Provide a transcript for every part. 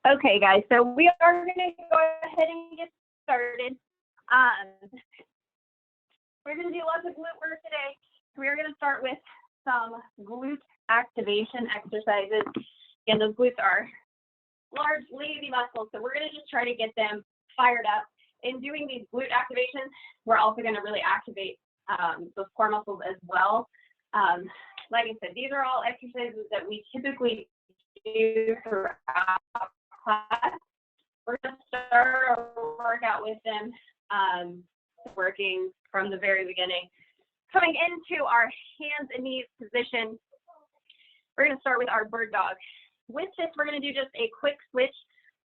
Okay, guys, so we are going to go ahead and get started. We're going to do lots of glute work today. We are going to start with some glute activation exercises. Again, those glutes are large, lazy muscles, so we're going to just try to get them fired up. In doing these glute activations, we're also going to really activate those core muscles as well. Like I said, these are all exercises that we typically do throughout class. We're going to start our workout with them, working from the very beginning. Coming into our hands and knees position, we're going to start with our bird dog. With this, we're going to do just a quick switch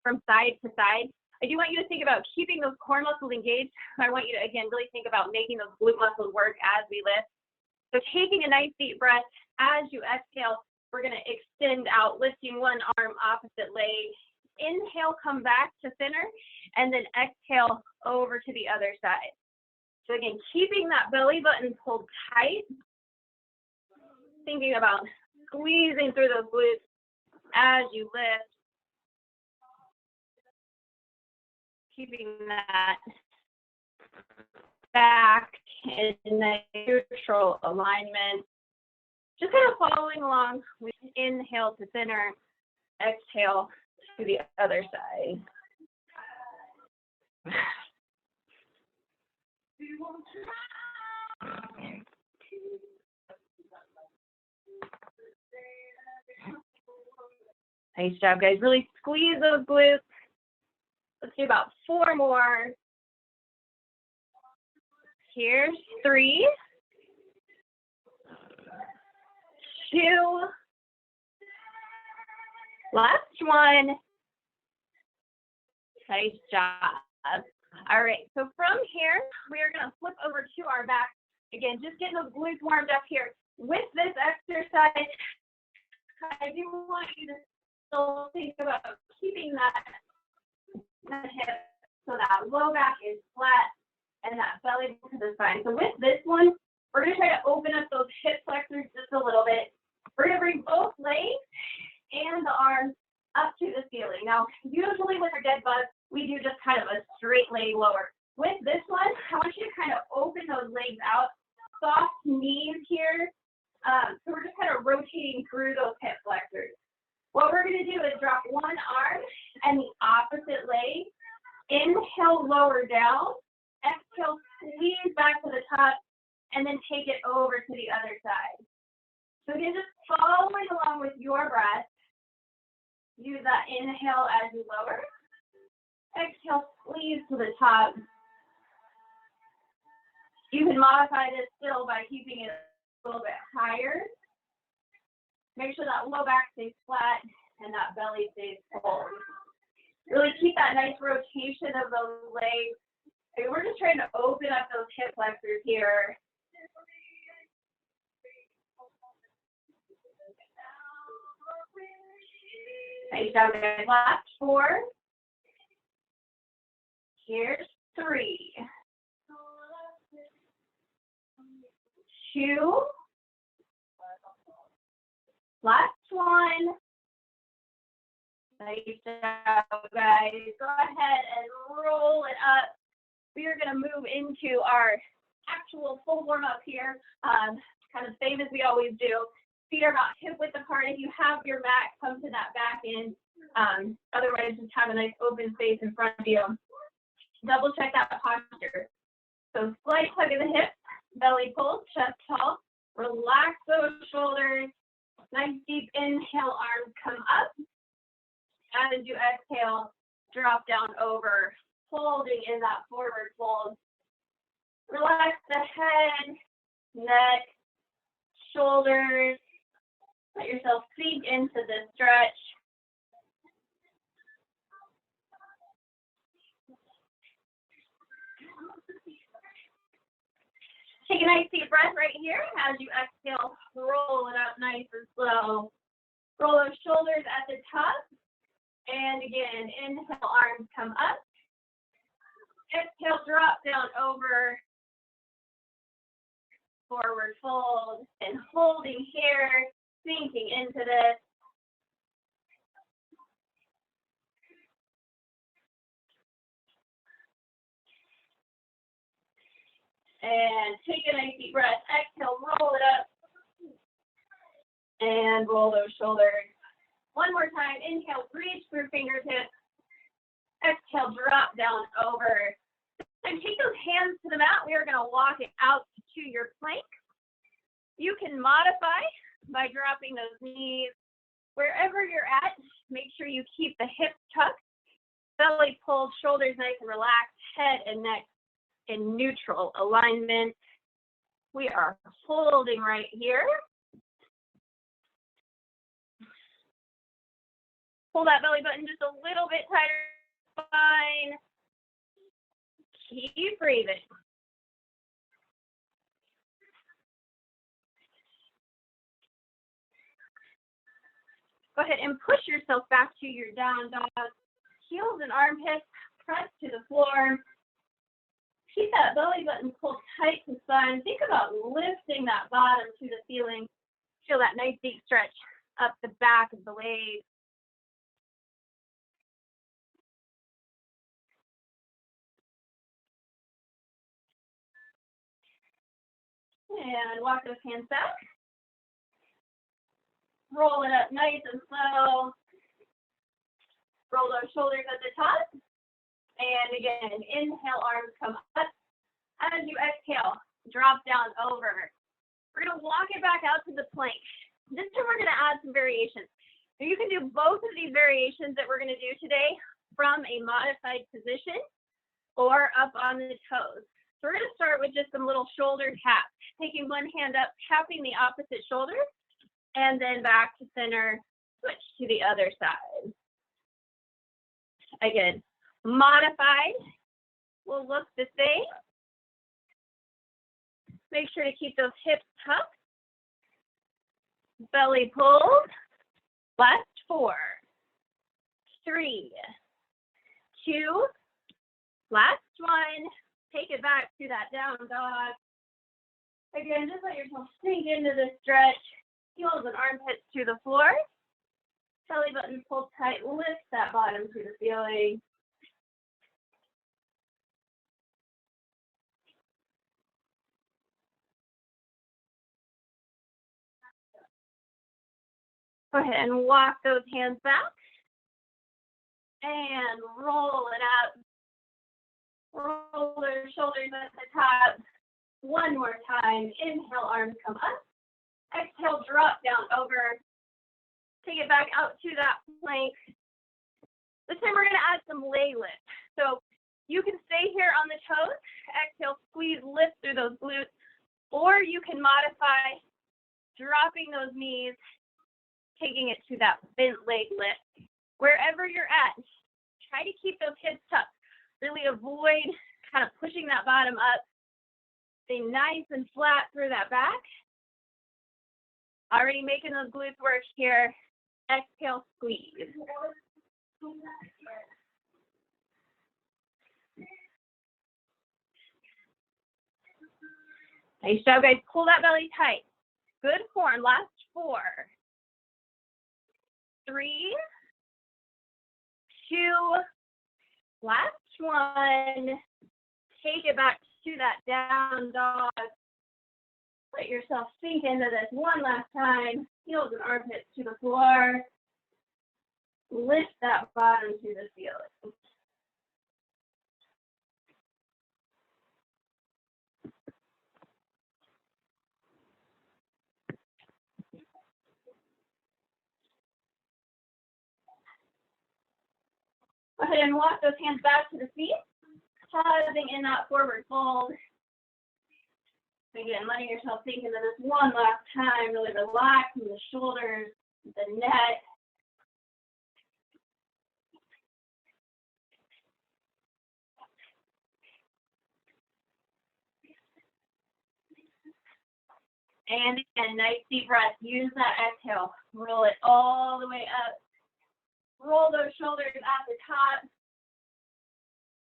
from side to side. I do want you to think about keeping those core muscles engaged. I want you to, again, really think about making those glute muscles work as we lift. So taking a nice deep breath as you exhale, we're going to extend out, lifting one arm, opposite leg. Inhale, come back to center, and then exhale over to the other side. So again, keeping that belly button pulled tight, thinking about squeezing through those glutes as you lift, keeping that back in the neutral alignment. Just kind of following along with inhale to center, exhale to the other side. Nice job, guys. Really squeeze those glutes. Let's do about 4 more. Here's 3, 2, last one. Nice job. All right, so from here, we are going to flip over to our back. Again, just getting those glutes warmed up here. With this exercise, I do want you to still think about keeping that hip so that low back is flat and that belly to the spine. So with this one, we're going to try to open up those hip flexors just a little bit. We're going to bring both legs and the arms up to the ceiling. Now, usually with our dead bug, we do just kind of a straight leg lower. With this one, I want you to kind of open those legs out, soft knees here. So we're just kind of rotating through those hip flexors. What we're going to do is drop one arm and the opposite leg. Inhale, lower down. Exhale, squeeze back to the top, and then take it over to the other side. So again, just following along with your breath. Use that inhale as you lower. Exhale, squeeze to the top. You can modify this still by keeping it a little bit higher. Make sure that low back stays flat and that belly stays full. Really keep that nice rotation of those legs. Okay, we're just trying to open up those hip flexors here. Nice job, guys. Last 4. Here's 3, 2, last one. Nice job, guys. Go ahead and roll it up. We are going to move into our actual full warm-up here, kind of same as we always do. Feet are about hip width apart. If you have your mat, come to that back end. Otherwise, just have a nice open space in front of you. Double check that posture. So slight tug of the hips, belly pull, chest tall. Relax those shoulders. Nice deep inhale, arms come up. As you exhale, drop down over, holding in that forward fold. Relax the head, neck, shoulders. Let yourself sink into the stretch. Take a nice deep breath right here. As you exhale, roll it up nice and slow. Roll those shoulders at the top. And again, inhale, arms come up. Exhale, drop down over. Forward fold. And holding here, sinking into this. And take a nice deep breath. Exhale, roll it up. And roll those shoulders. One more time. Inhale, reach through fingertips. Exhale, drop down over. And take those hands to the mat. We are going to walk it out to your plank. You can modify by dropping those knees. Wherever you're at, make sure you keep the hips tucked, belly pulled, shoulders nice and relaxed, head and neck in neutral alignment. We are holding right here. Pull that belly button just a little bit tighter. Fine. Keep breathing. Go ahead and push yourself back to your down dog. Heels and armpits press to the floor. Keep that belly button pulled tight to the spine. Think about lifting that bottom to the ceiling. Feel that nice deep stretch up the back of the legs. And walk those hands back. Roll it up nice and slow. Roll those shoulders at the top. And again, inhale, arms come up. As you exhale, drop down over. We're going to walk it back out to the plank. This time we're going to add some variations. Now you can do both of these variations that we're going to do today from a modified position or up on the toes. So we're going to start with just some little shoulder taps. Taking one hand up, tapping the opposite shoulder, and then back to center, switch to the other side. Again, modified will look the same. Make sure to keep those hips tucked. Belly pulled. Last 4, 3, 2, last 1. Take it back to that down dog. Again, just let yourself sink into the stretch. Heels and armpits to the floor. Belly button pulled tight. Lift that bottom to the ceiling. Go ahead and walk those hands back. And roll it up. Roll those shoulders at the top. One more time. Inhale, arms come up. Exhale, drop down over. Take it back out to that plank. This time we're going to add some leg lift. So you can stay here on the toes. Exhale, squeeze, lift through those glutes. Or you can modify, dropping those knees, taking it to that bent leg lift. Wherever you're at, try to keep those hips tucked. Really avoid kind of pushing that bottom up. Stay nice and flat through that back. Already making those glutes work here. Exhale, squeeze. Nice job, guys. Pull that belly tight. Good form. Last 4, 3, 2, last 1. Take it back to that down dog. Let yourself sink into this one last time. Heels and armpits to the floor. Lift that bottom to the ceiling. Go ahead and walk those hands back to the feet. Pausing in that forward fold. Again, letting yourself sink into this one last time. Really relaxing the shoulders, the neck. And again, nice deep breath. Use that exhale. Roll it all the way up. Roll those shoulders at the top.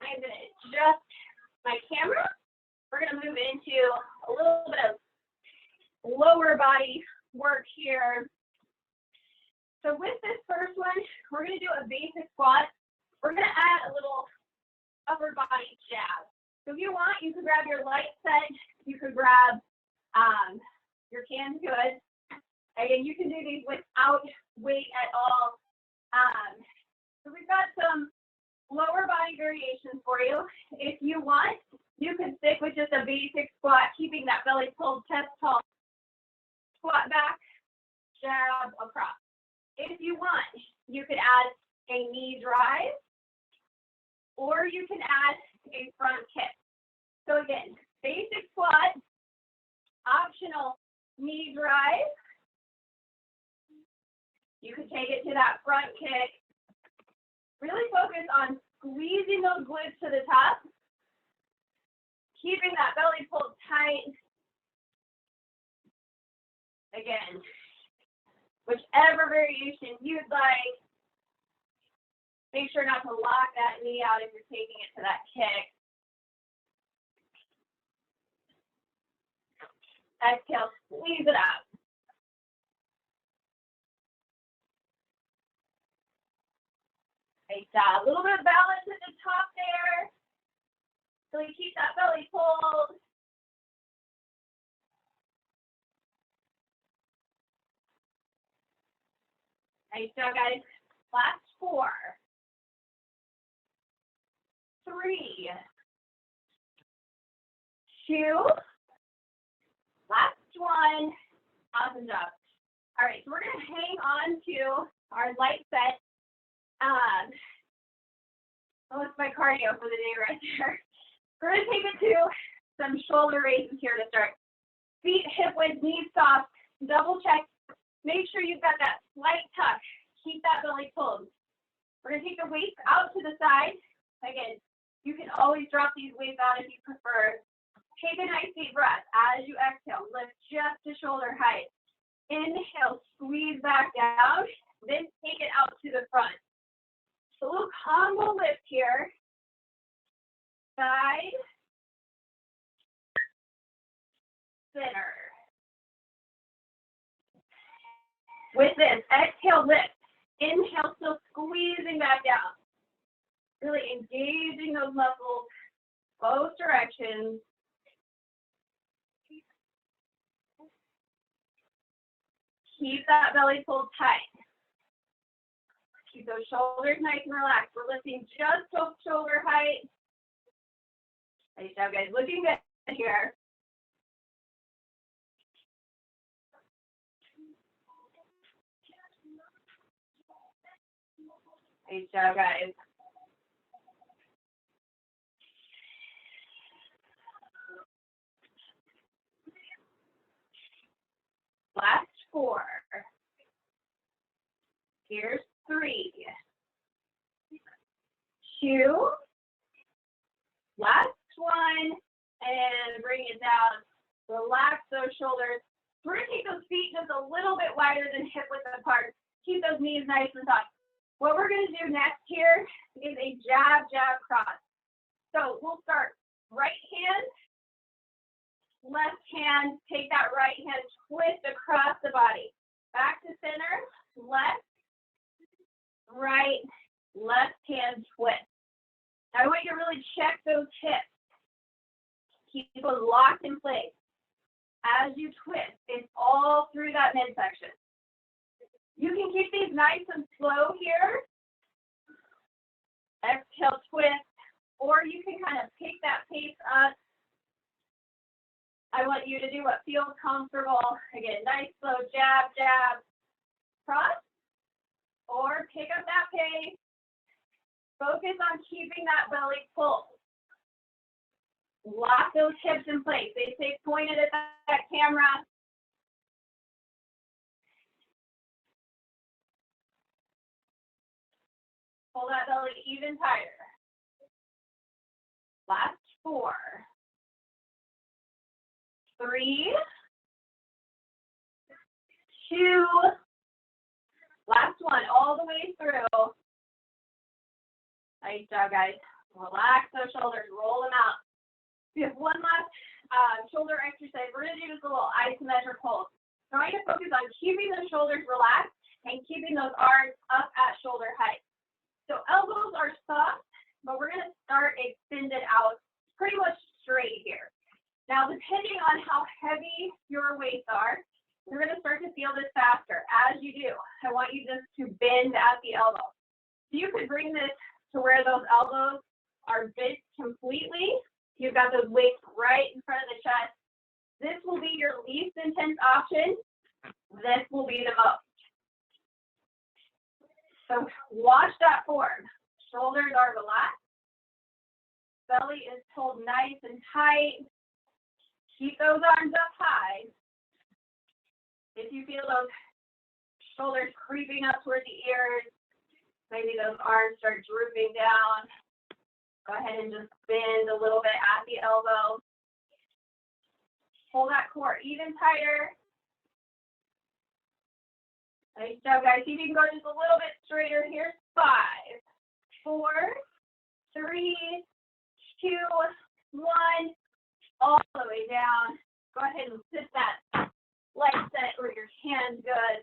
I'm going to adjust my camera. We're going to move into a little bit of lower body work here. So with this first one, we're going to do a basic squat. We're going to add a little upper body jab. So if you want, you could grab your light set. You could grab your canned goods. Again, you can do these without weight at all. So we've got some lower body variations for you. If you want, you could stick with just a basic squat, keeping that belly pulled, chest tall. Squat back, jab across. If you want, you could add a knee drive, or you can add a front kick. So again, basic squat, optional knee drive. You could take it to that front kick. Really focus on squeezing those glutes to the top, keeping that belly pulled tight. Again, whichever variation you'd like. Make sure not to lock that knee out if you're taking it to that kick. Exhale, squeeze it out. Nice job. A little bit of balance at the top there. So you keep that belly pulled. Nice job, guys. Last 4, 3, 2, last 1. Awesome job. All right, so we're going to hang on to our light set. That's my cardio for the day right there. We're going to take it to some shoulder raises here to start. Feet hip width, knees soft. Double check. Make sure you've got that slight tuck. Keep that belly pulled. We're going to take the weights out to the side. Again, you can always drop these weights out if you prefer. Take a nice deep breath. As you exhale, lift just to shoulder height. Inhale, squeeze back down. Then take it out to the front. So a little combo lift here. Side, center. With this, exhale, lift. Inhale, still squeezing back down. Really engaging those muscles, both directions. Keep that belly pulled tight. Keep those shoulders nice and relaxed. We're lifting just to shoulder height. Nice job, guys. Looking good here. Nice job, guys. Last 4. Here's 3, 2. Last 1. And bring it down. Relax those shoulders. We're going to take those feet just a little bit wider than hip width apart. Keep those knees nice and soft. What we're going to do next here is a jab, jab, cross. So we'll start right hand, left hand, take that right hand, twist across the body. Back to center, left, right, left hand twist. Now I want you to really check those hips. Keep them locked in place. As you twist, it's all through that midsection. You can keep these nice and slow here. Exhale, twist. Or you can kind of pick that pace up. I want you to do what feels comfortable. Again, nice, slow jab, jab, cross. Or pick up that pace. Focus on keeping that belly full. Lock those hips in place. They stay pointed at that camera. Pull that belly even tighter. Last 4, 3, 2, last 1, all the way through. Nice job, guys. Relax those shoulders, roll them out. We have one last shoulder exercise. We're going to do just a little isometric hold. So I want you to focus on keeping the shoulders relaxed and keeping those arms up at shoulder height. So elbows are soft, but we're going to start extended out pretty much straight here. Now, depending on how heavy your weights are, you're going to start to feel this faster. As you do, I want you just to bend at the elbow. So you could bring this to where those elbows are bent completely. You've got those weights right in front of the chest. This will be your least intense option. This will be the most. So watch that form. Shoulders are relaxed. Belly is pulled nice and tight. Keep those arms up high. If you feel those shoulders creeping up toward the ears, maybe those arms start drooping down, go ahead and just bend a little bit at the elbow. Pull that core even tighter. Nice job, guys. See if you can go just a little bit straighter here. 5, 4, 3, 2, 1. All the way down. Go ahead and sit that leg set where your hand's good.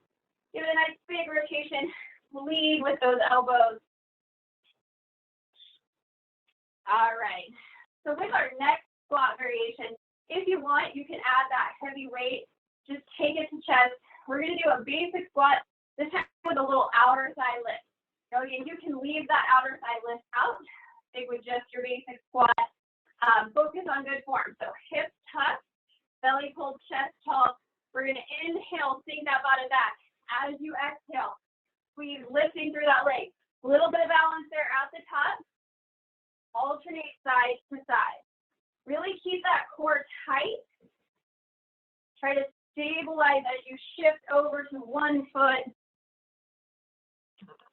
Give it a nice big rotation. Lead with those elbows. All right. So with our next squat variation, if you want, you can add that heavy weight. Just take it to chest. We're going to do a basic squat, this time with a little outer side lift. So again, you can leave that outer side lift out. Stick with just your basic squat. Focus on good form. So hips tucked, belly pulled, chest tall. We're going to inhale, sink that bottom back. As you exhale, squeeze, lifting through that leg. A little bit of balance there at the top. Alternate side to side. Really keep that core tight. Try to stabilize as you shift over to one foot.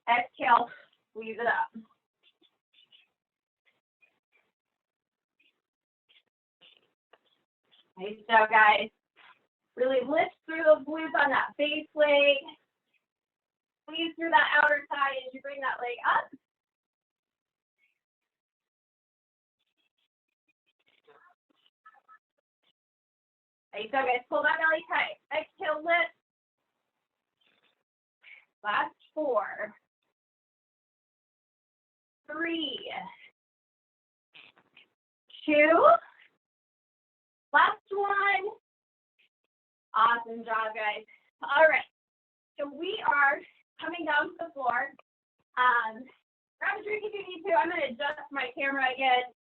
Exhale, squeeze it up. Nice job, guys. Really lift through those glutes on that base leg. Squeeze through that outer side as you bring that leg up. Nice job, guys. Pull that belly tight. Exhale, lift. Last 4, 3, 2. Last one. Awesome job, guys. All right. So we are coming down to the floor. Grab a drink if you need to. I'm going to adjust my camera again.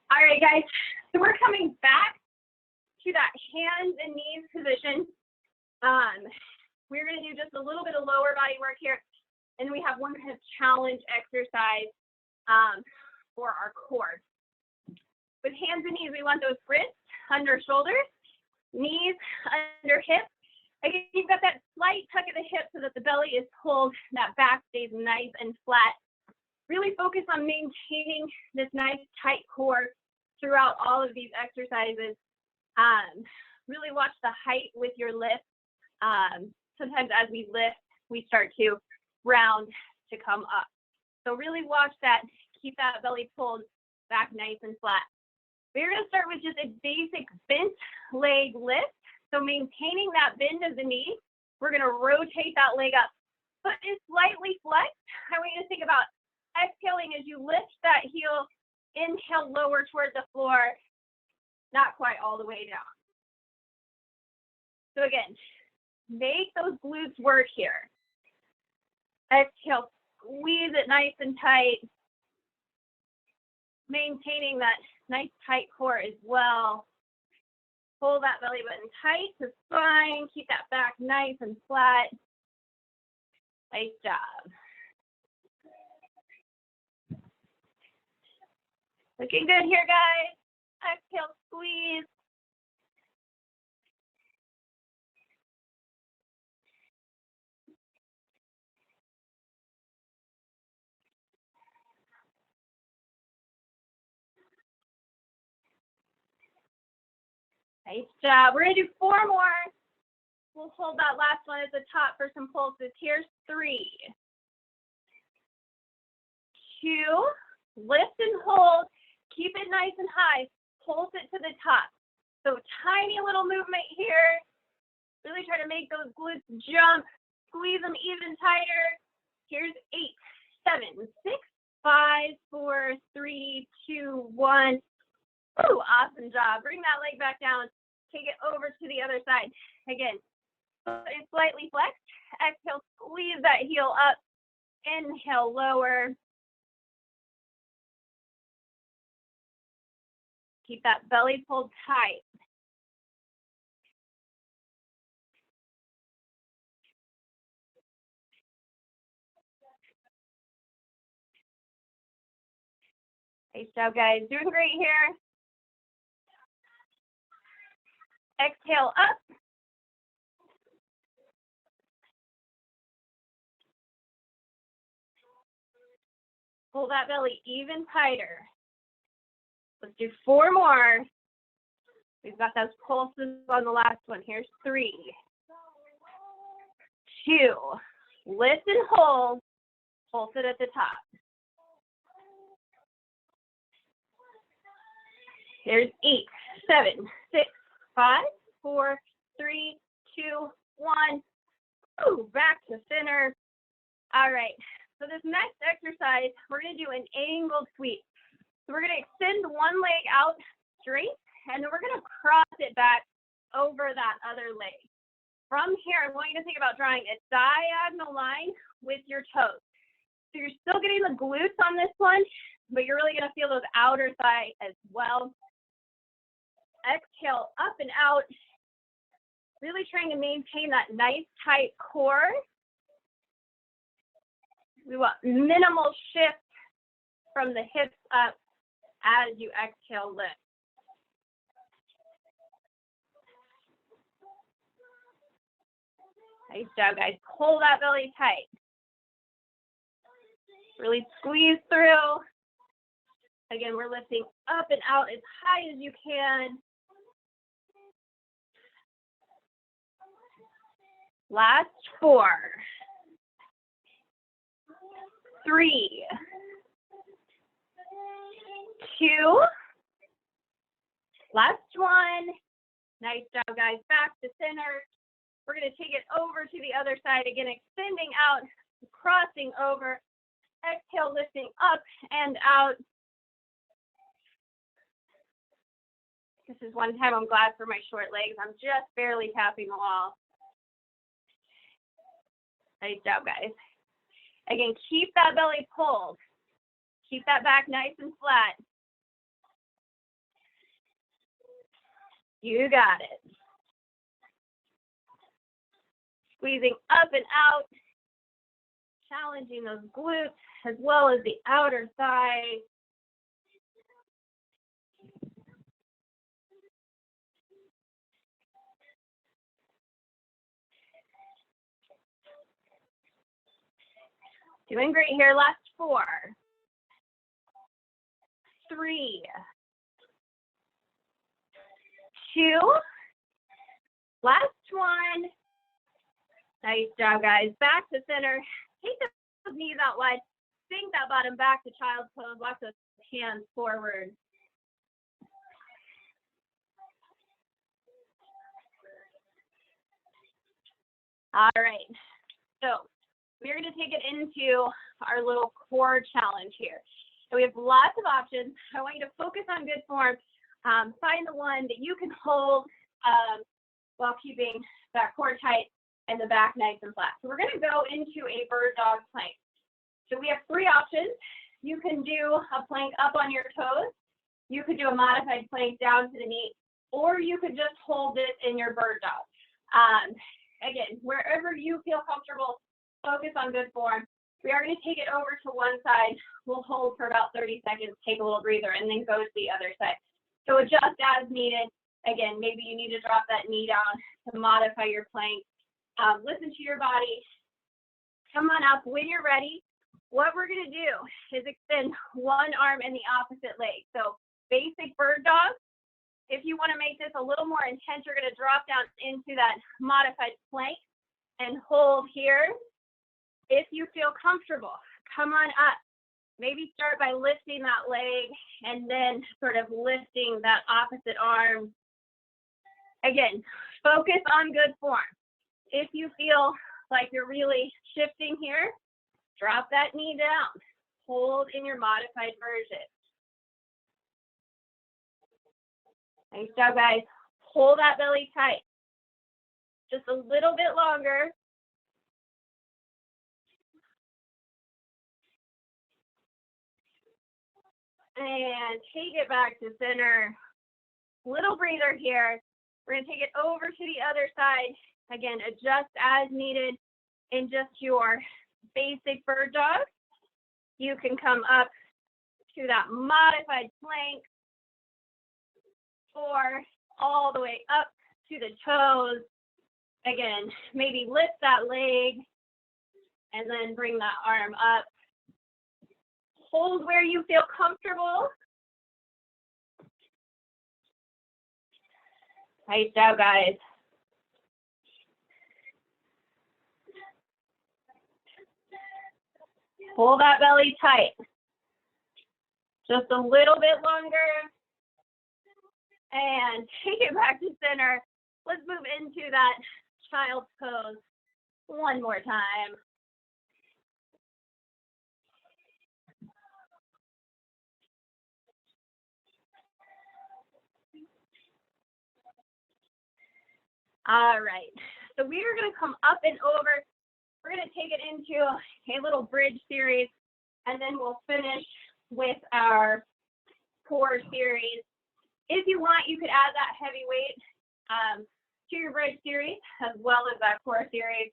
All right, guys, so we're coming back to that hands and knees position. We're going to do just a little bit of lower body work here, and we have one kind of challenge exercise for our core. With hands and knees, we want those wrists under shoulders, knees under hips. Again, you've got that slight tuck at the hip so that the belly is pulled, that back stays nice and flat. Really focus on maintaining this nice tight core throughout all of these exercises. Really watch the height with your lift. Sometimes as we lift, we start to round to come up. So really watch that, keep that belly pulled back nice and flat. We're going to start with just a basic bent leg lift. So maintaining that bend of the knee, we're going to rotate that leg up. Foot is slightly flexed. I want you to think about exhaling as you lift that heel. Inhale, lower toward the floor, not quite all the way down. So again, make those glutes work here. Exhale, squeeze it nice and tight. Maintaining that nice tight core as well. Pull that belly button tight to spine. Keep that back nice and flat. Nice job. Looking good here, guys. Exhale, squeeze. Nice job. We're going to do 4 more. We'll hold that last one at the top for some pulses. Here's 3, 2, lift and hold. Keep it nice and high. Pulse it to the top. So tiny little movement here. Really try to make those glutes jump. Squeeze them even tighter. Here's 8, 7, 6, 5, 4, 3, 2, 1. Ooh, awesome job. Bring that leg back down. Take it over to the other side. Again, foot is slightly flexed. Exhale, squeeze that heel up. Inhale, lower. Keep that belly pulled tight. Nice job, guys. Doing great here. Exhale up. Pull that belly even tighter. Let's do 4 more. We've got those pulses on the last one. Here's 3, 2, lift and hold. Pulse it at the top. Here's 8, 7, 6, 5, 4, 3, 2, 1. Ooh, back to center. All right. So this next exercise, we're going to do an angled sweep. So we're going to extend one leg out straight, and then we're going to cross it back over that other leg. From here, I want you to think about drawing a diagonal line with your toes. So you're still getting the glutes on this one, but you're really going to feel those outer thigh as well. Exhale up and out. Really trying to maintain that nice tight core. We want minimal shift from the hips up as you exhale, lift. Nice job, guys. Pull that belly tight. Really squeeze through. Again, we're lifting up and out as high as you can. Last 4, 3, 2, last one. Nice job, guys. Back to center. We're going to take it over to the other side again, extending out, crossing over. Exhale, lifting up and out. This is one time I'm glad for my short legs. I'm just barely tapping the wall. Nice job, guys. Again, keep that belly pulled. Keep that back nice and flat. You got it. Squeezing up and out. Challenging those glutes as well as the outer thigh. Doing great here. Last 4, 3, 2. Last one. Nice job, guys. Back to center. Take those knees out wide. Sink that bottom back to child's pose. Walk those hands forward. All right. So we're going to take it into our little core challenge here. So we have lots of options. I want you to focus on good form. Find the one that you can hold while keeping that core tight and the back nice and flat. So we're going to go into a bird dog plank. So we have 3 options. You can do a plank up on your toes. You could do a modified plank down to the knee, or you could just hold it in your bird dog. Again, wherever you feel comfortable, focus on good form. We are going to take it over to one side. We'll hold for about 30 seconds, take a little breather, and then go to the other side. So adjust as needed. Again, maybe you need to drop that knee down to modify your plank. Listen to your body. Come on up when you're ready. What we're going to do is extend one arm and the opposite leg. So basic bird dog. If you want to make this a little more intense, you're going to drop down into that modified plank and hold here. If you feel comfortable, come on up. Maybe start by lifting that leg and then sort of lifting that opposite arm. Again, focus on good form. If you feel like you're really shifting here, drop that knee down. Hold in your modified version. Nice job, guys. Hold that belly tight. Just a little bit longer. And take it back to center. Little breather here. We're going to take it over to the other side. Again, adjust as needed in just your basic bird dog. You can come up to that modified plank or all the way up to the toes. Again, maybe lift that leg and then bring that arm up. Hold where you feel comfortable. Nice job, guys. Pull that belly tight. Just a little bit longer. And take it back to center. Let's move into that child's pose one more time. All right, so we are going to come up and over. We're going to take it into a little bridge series, and then we'll finish with our core series. If you want, you could add that heavy weight to your bridge series as well as that core series.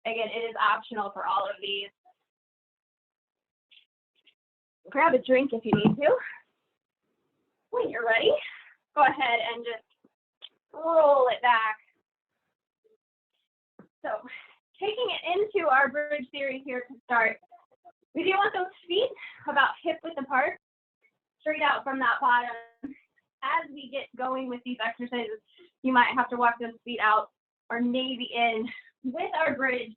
Again, it is optional for all of these. Grab a drink if you need to. When you're ready, go ahead and just roll it back. So taking it into our bridge series here to start, we do want those feet about hip width apart, straight out from that bottom. As we get going with these exercises, you might have to walk those feet out or maybe in. With our bridge,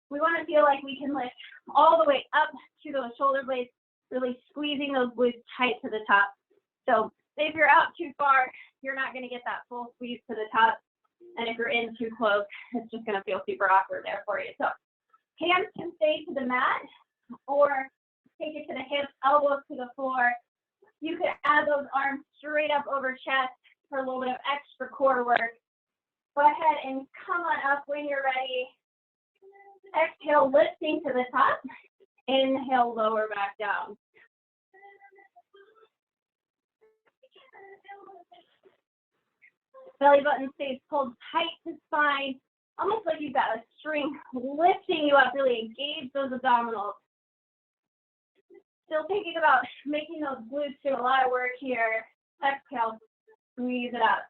we want to feel like we can lift all the way up to those shoulder blades, really squeezing those glutes tight to the top. So if you're out too far, you're not going to get that full squeeze to the top. And if you're in too close, it's just going to feel super awkward there for you. So hands can stay to the mat or take it to the hips, elbows to the floor. You could add those arms straight up over chest for a little bit of extra core work. Go ahead and come on up when you're ready. Exhale, lifting to the top. Inhale, lower back down. Belly button stays pulled tight to spine, almost like you've got a string lifting you up, really engage those abdominals. Still thinking about making those glutes do a lot of work here. Exhale, squeeze it up.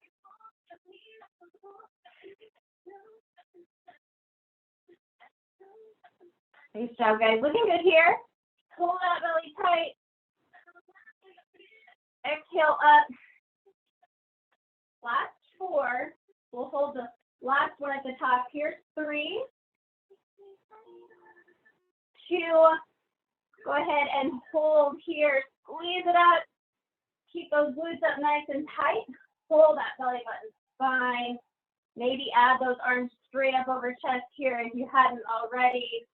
Nice job, guys. Looking good here. Pull that belly tight. Exhale up. Last 4. We'll hold the last one at the top here. 3, 2. Go ahead and hold here. Squeeze it up. Keep those glutes up nice and tight. Hold that belly button spine. Maybe add those arms straight up over chest here if you hadn't already.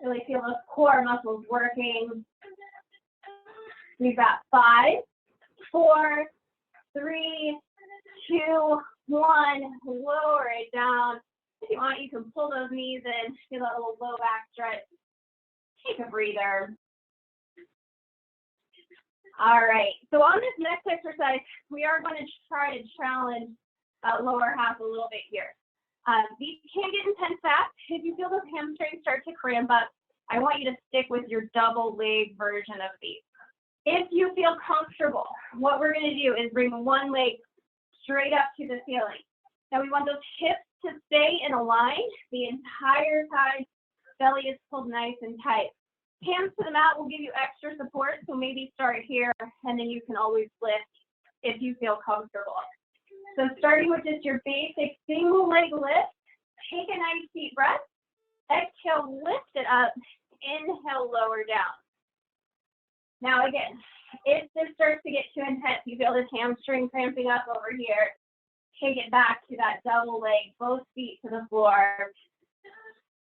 Really feel those core muscles working. We've got 5, 4, 3, 2, 1. Lower it down. If you want, you can pull those knees in. Feel that little low back stretch. Take a breather. All right. So on this next exercise, we are going to try to challenge that lower half a little bit here. These can get intense fast. If you feel those hamstrings start to cramp up, I want you to stick with your double leg version of these. If you feel comfortable, what we're going to do is bring one leg straight up to the ceiling. Now we want those hips to stay in a line the entire time. Belly is pulled nice and tight. Hands to the mat will give you extra support, so maybe start here, and then you can always lift if you feel comfortable. So starting with just your basic single leg lift, take a nice deep breath. Exhale, lift it up. Inhale, lower down. Now again, if this starts to get too intense, you feel this hamstring cramping up over here, take it back to that double leg, both feet to the floor.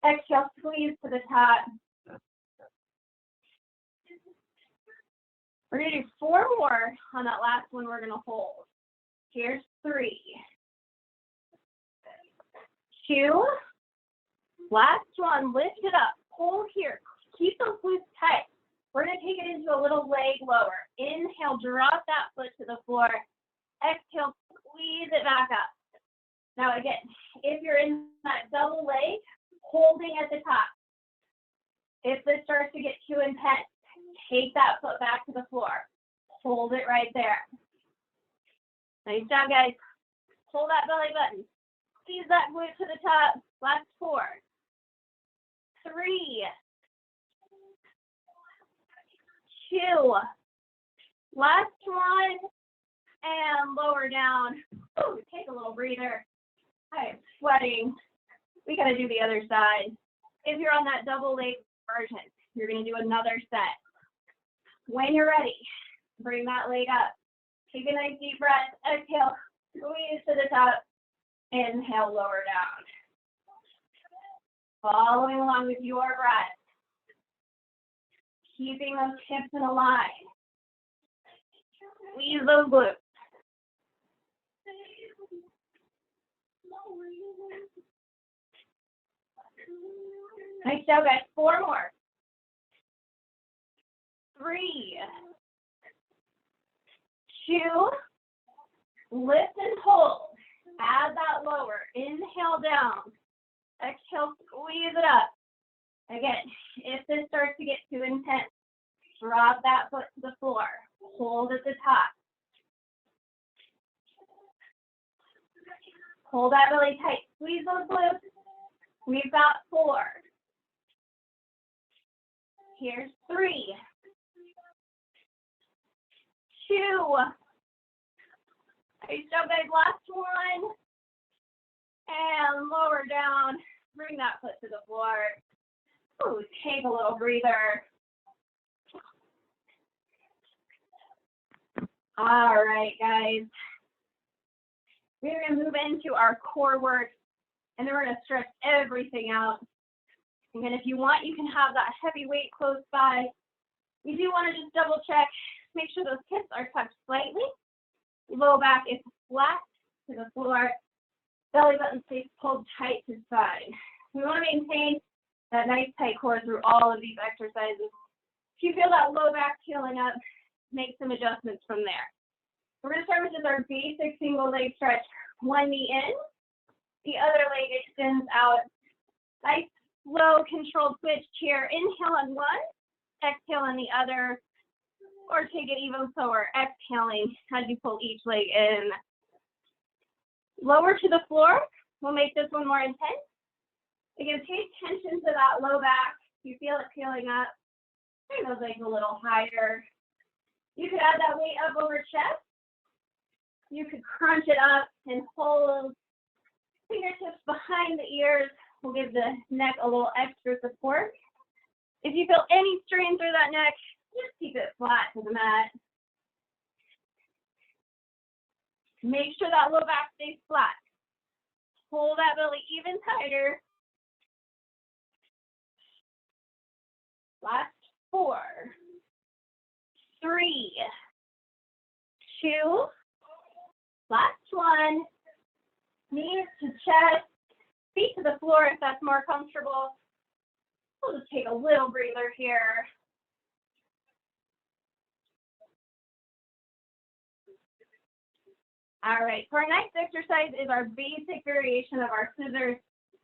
Exhale, squeeze to the top. We're going to do 4 more on that last one we're going to hold. Here's 3, 2, last one, lift it up, pull here, keep those glutes tight. We're going to take it into a little leg lower. Inhale, drop that foot to the floor. Exhale, squeeze it back up. Now again, if you're in that double leg, holding at the top. If this starts to get too intense, take that foot back to the floor. Hold it right there. Nice job, guys. Pull that belly button. Squeeze that glute to the top. Last 4, 3, 2, last one, and lower down. Ooh, take a little breather. I am sweating. We got to do the other side. If you're on that double leg version, you're going to do another set. When you're ready, bring that leg up. Take a nice deep breath. Exhale, squeeze to the top. Inhale, lower down. Following along with your breath. Keeping those hips in a line. Squeeze those glutes. Nice job, guys. 4 more. 3, 2, lift and hold. Add that lower. Inhale down. Exhale, squeeze it up. Again, if this starts to get too intense, drop that foot to the floor. Hold at the top. Hold that really tight. Squeeze those glutes. We've got 4. Here's 3, 2. Nice job, guys. Last one. And lower down. Bring that foot to the floor. Ooh, take a little breather. All right, guys. We're going to move into our core work, and then we're going to stretch everything out. And if you want, you can have that heavy weight close by. You do want to just double check, make sure those hips are tucked slightly. Low back is flat to the floor. Belly button stays pulled tight to the side. We want to maintain that nice tight core through all of these exercises. If you feel that low back peeling up, make some adjustments from there. We're going to start with just our basic single leg stretch. One knee in, the other leg extends out. Nice, slow, controlled switch here. Inhale on one, exhale on the other, or take it even slower, exhaling as you pull each leg in. Lower to the floor. We'll make this one more intense. Again, pay attention to that low back. You feel it peeling up. Bring those legs a little higher. You could add that weight up over chest. You could crunch it up and hold. Fingertips behind the ears will give the neck a little extra support. If you feel any strain through that neck, just keep it flat to the mat. Make sure that low back stays flat. Hold that belly even tighter. Last 4, 3, 2, last one. Knees to chest, feet to the floor if that's more comfortable. We'll just take a little breather here. All right, so our next exercise is our basic variation of our scissors.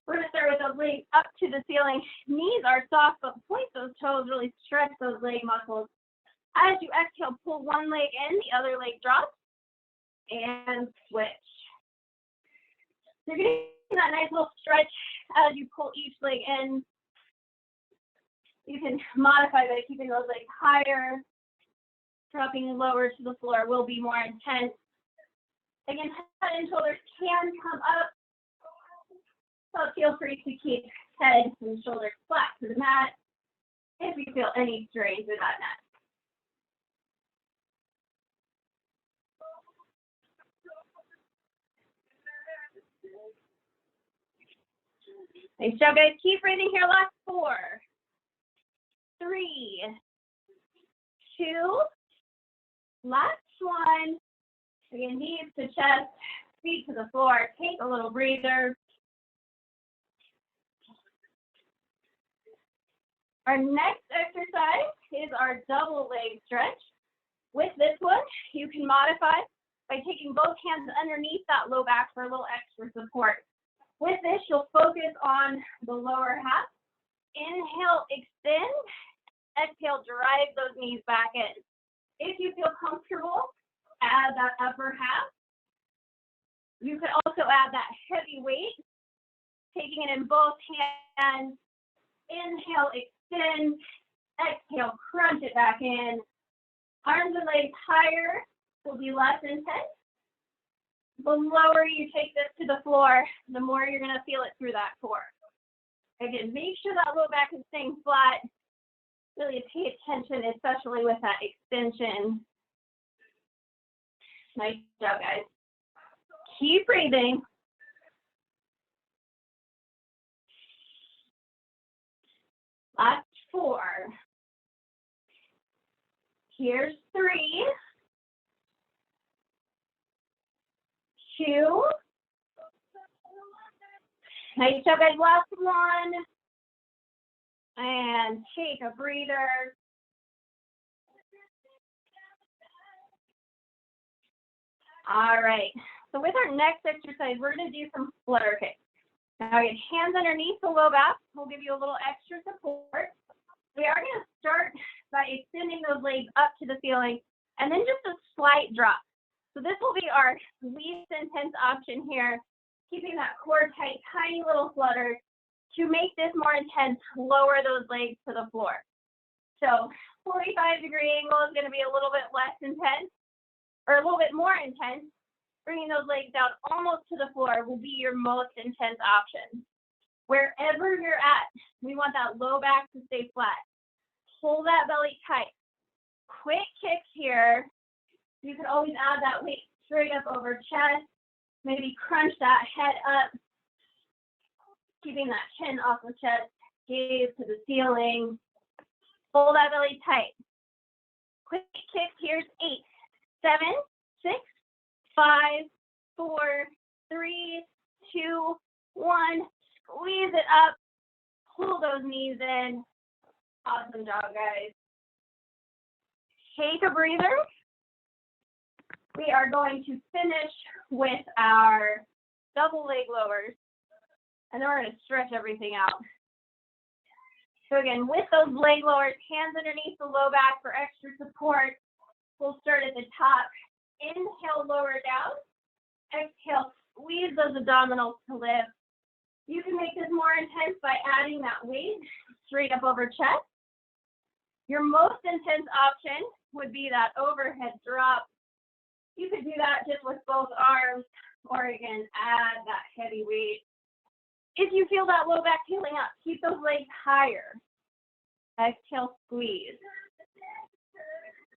We're going to start with the legs up to the ceiling. Knees are soft, but point those toes, really stretch those leg muscles. As you exhale, pull one leg in, the other leg drops, and switch. You're getting that nice little stretch as you pull each leg in. You can modify by keeping those legs higher. Dropping lower to the floor will be more intense. Again, head and shoulders can come up, so feel free to keep head and shoulders flat to the mat if you feel any strains in that neck. Nice job, guys. Keep breathing here. Last 4, 3, 2, last 1. Again, knees to chest, feet to the floor. Take a little breather. Our next exercise is our double leg stretch. With this one, you can modify by taking both hands underneath that low back for a little extra support. With this, you'll focus on the lower half. Inhale, extend. Exhale, drive those knees back in. If you feel comfortable, add that upper half. You could also add that heavy weight, taking it in both hands. Inhale, extend. Exhale, crunch it back in. Arms and legs higher will be less intense. The lower you take this to the floor, the more you're going to feel it through that core. Again, make sure that low back is staying flat. Really pay attention, especially with that extension. Nice job, guys. Keep breathing. Last 4. Here's 3, 2. Nice job, guys. Last 1. And take a breather. All right. So with our next exercise, we're going to do some flutter kicks. Now, get hands underneath the low back. We'll give you a little extra support. We are going to start by extending those legs up to the ceiling, and then just a slight drop. So this will be our least intense option here, keeping that core tight, tiny little flutter. To make this more intense, lower those legs to the floor. So 45-degree angle is going to be a little bit less intense, or a little bit more intense. Bringing those legs down almost to the floor will be your most intense option. Wherever you're at, we want that low back to stay flat. Pull that belly tight. Quick kicks here. You can always add that weight straight up over chest. Maybe crunch that head up. Keeping that chin off the chest. Gaze to the ceiling. Pull that belly tight. Quick kicks. Here's 8, 7, 6, 5, 4, 3, 2, 1. Squeeze it up. Pull those knees in. Awesome job, guys. Take a breather. We are going to finish with our double leg lowers, and then we're going to stretch everything out. So again, with those leg lowers, hands underneath the low back for extra support. We'll start at the top. Inhale, lower down. Exhale, squeeze those abdominals to lift. You can make this more intense by adding that weight straight up over chest. Your most intense option would be that overhead drop. You could do that just with both arms, or again, add that heavy weight. If you feel that low back peeling up, keep those legs higher. Exhale, squeeze.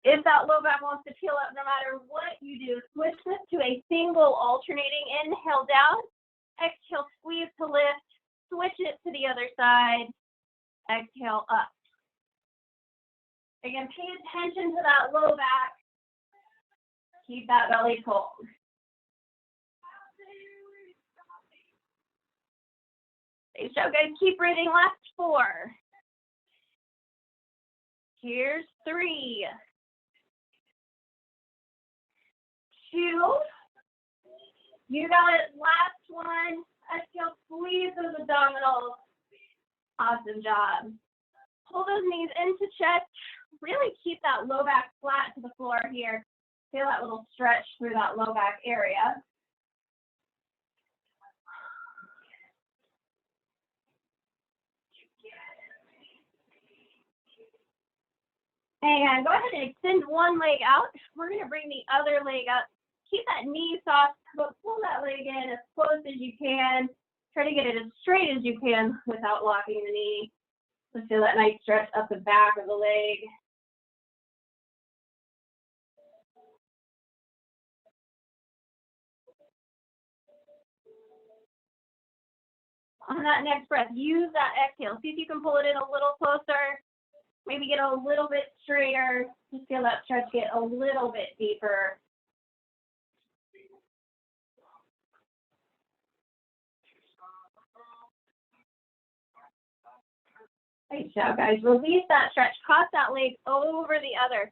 If that low back wants to peel up, no matter what you do, switch this to a single alternating. Inhale down, exhale, squeeze to lift, switch it to the other side, exhale up. Again, pay attention to that low back. Keep that belly pulled. Nice job, guys. Keep breathing. Last 4. Here's 3, 2. You got it. Last one. Exhale, squeeze those abdominals. Awesome job. Pull those knees into chest. Really keep that low back flat to the floor here. Feel that little stretch through that low back area. And go ahead and extend one leg out. We're going to bring the other leg up keep that knee soft, but pull that leg in as close as you can. Try to get it as straight as you can without locking the knee. So feel that nice stretch up the back of the leg. On that next breath, use that exhale. See if you can pull it in a little closer. Maybe get a little bit straighter. Just feel that stretch get a little bit deeper. Nice job, guys. Release that stretch. Cross that leg over the other.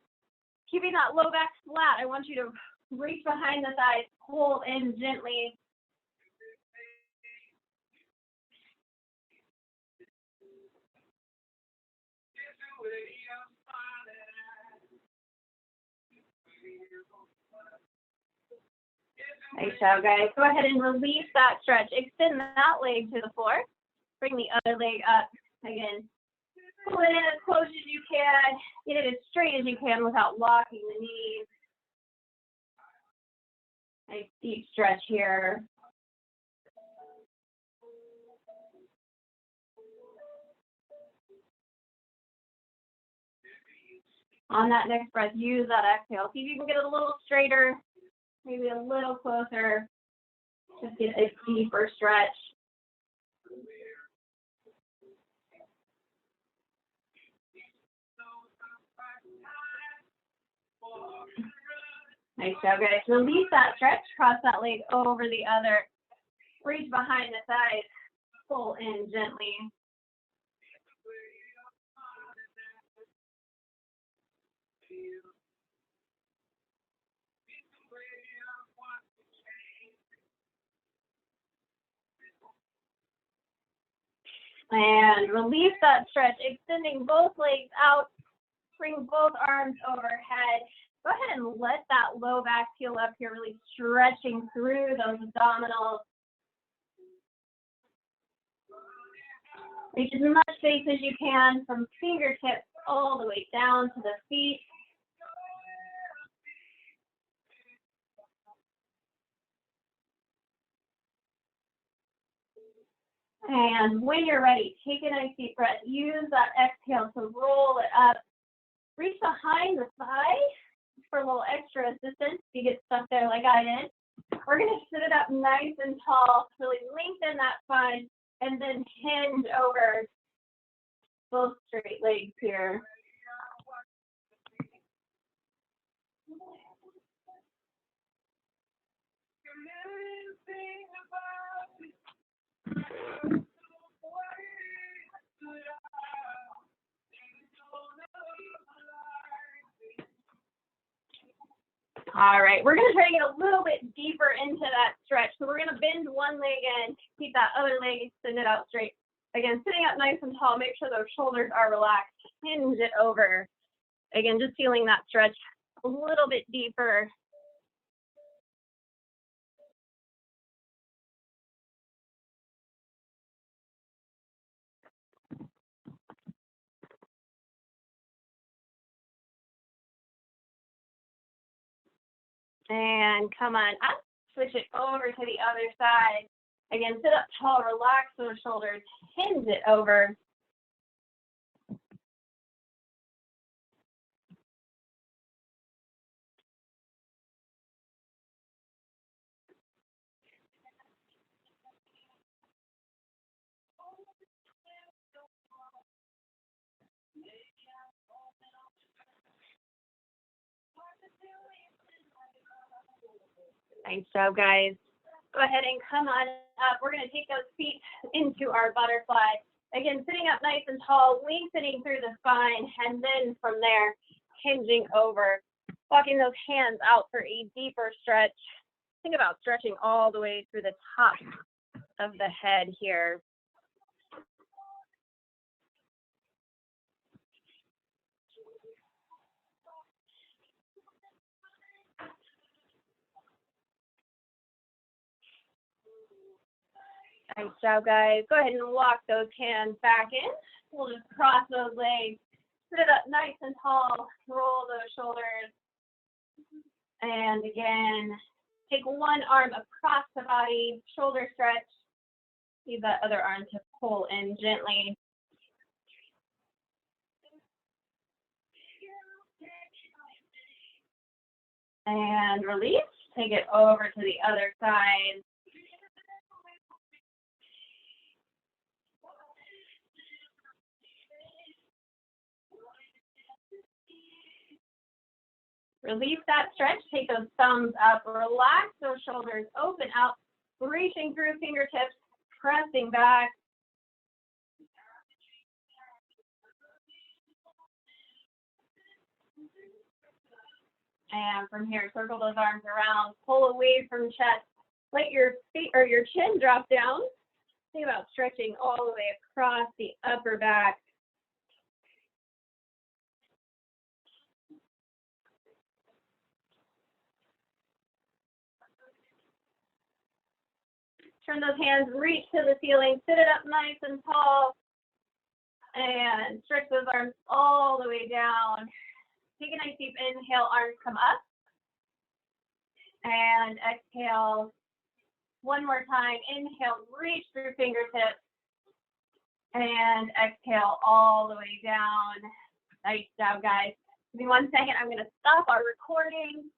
Keeping that low back flat. I want you to reach behind the thighs, pull in gently. Nice job, guys. Go ahead and release that stretch. Extend that leg to the floor. Bring the other leg up. Again, pull it in as close as you can. Get it as straight as you can without locking the knees. Nice deep stretch here. On that next breath, use that exhale. See if you can get it a little straighter, maybe a little closer. Just get a deeper stretch. Nice job, guys. Release that stretch. Cross that leg over the other. Reach behind the thighs. Pull in gently. And release that stretch, extending both legs out. Bring both arms overhead. Go ahead and let that low back peel up here, really stretching through those abdominals. Reach as much space as you can from fingertips all the way down to the feet. And when you're ready, take a nice deep breath. Use that exhale to roll it up. Reach behind the thigh for a little extra assistance if you get stuck there like I did. We're going to sit it up nice and tall, really lengthen that spine, and then hinge over both straight legs here. All right, we're going to try to get a little bit deeper into that stretch. So we're going to bend one leg in, keep that other leg extended out straight. Again, sitting up nice and tall, make sure those shoulders are relaxed. Hinge it over. Again, just feeling that stretch a little bit deeper. And come on up, switch it over to the other side. Again, sit up tall, relax those shoulders, hinge it over. Nice job, guys. Go ahead and come on up. We're going to take those feet into our butterfly. Again, sitting up nice and tall, lengthening through the spine, and then from there, hinging over. Walking those hands out for a deeper stretch. Think about stretching all the way through the top of the head here. Nice job, guys. Go ahead and walk those hands back in. We'll just cross those legs, sit it up nice and tall, roll those shoulders. And again, Take one arm across the body, shoulder stretch. Use that other arm to pull in gently. And release. Take it over to the other side. Release that stretch. Take those thumbs up. Relax those shoulders. Open up. Reaching through fingertips. Pressing back. And from here, circle those arms around. Pull away from chest. Let your feet or your chin drop down. Think about stretching all the way across the upper back. Turn those hands, reach to the ceiling, sit it up nice and tall, and stretch those arms all the way down. Take a nice deep inhale, arms come up, and exhale. One more time, inhale, reach through fingertips, and exhale all the way down. Nice job, guys. Give me 1 second, I'm gonna stop our recording.